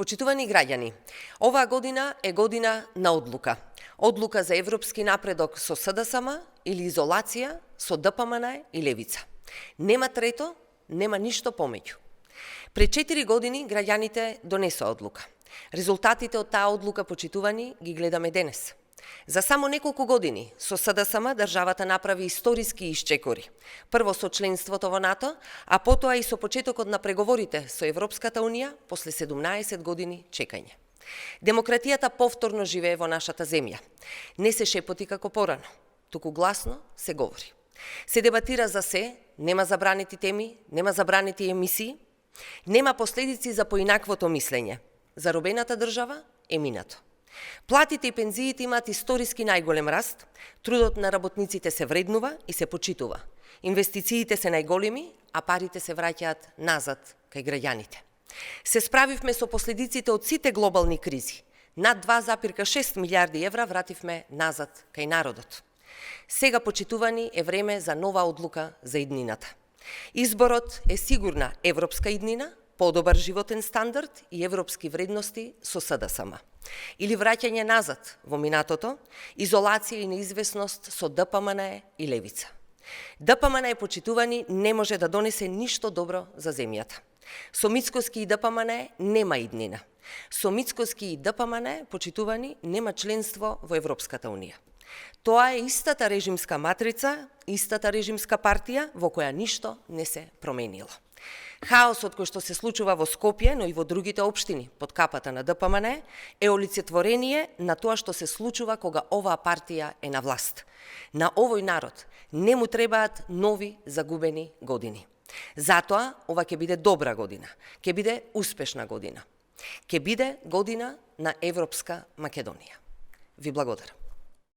Почитувани граѓани, оваа година е година на одлука. Одлука за европски напредок со СДСМ или изолација со ДПМН и Левица. Нема трето, нема ништо помеѓу. Пред 4 години граѓаните донесоа одлука. Резултатите од таа одлука, почитувани, ги гледаме денес. За само неколку години со СДСМ државата направи историски исчекори. Прво со членството во НАТО, а потоа и со почетокот на преговорите со Европската Унија после 17 години чекање. Демократијата повторно живее во нашата земја. Не се шепоти како порано, туку гласно се говори. Се дебатира за се, нема забранети теми, нема забранети емисии, нема последици за поинаквото мислење. Заробената држава е минато. Платите и пензиите имаат историски најголем раст, трудот на работниците се вреднува и се почитува. Инвестициите се најголеми, а парите се враќаат назад кај граѓаните. Се справивме со последиците од сите глобални кризи. Над 2,6 милиарди евра вративме назад кај народот. Сега, почитувани, е време за нова одлука за иднината. Изборот е сигурна европска иднина, подобар животен стандард и европски вредности со СДСМ. Или враќање назад во минатото, изолација и неизвестност со ДПМН и Левица. ДПМН, почитувани, не може да донесе ништо добро за земјата. Со Мицкоски и ДПМН нема иднина. Со Мицкоски и ДПМН, почитувани, нема членство во Европската Унија. Тоа е истата режимска матрица, истата режимска партија во која ништо не се променило. Хаосот кој што се случува во Скопје, но и во другите општини под капата на ДПМН е олицетворение на тоа што се случува кога оваа партија е на власт. На овој народ не му требаат нови загубени години. Затоа ова ќе биде добра година, ќе биде успешна година, ќе биде година на Европска Македонија. Ви благодарам.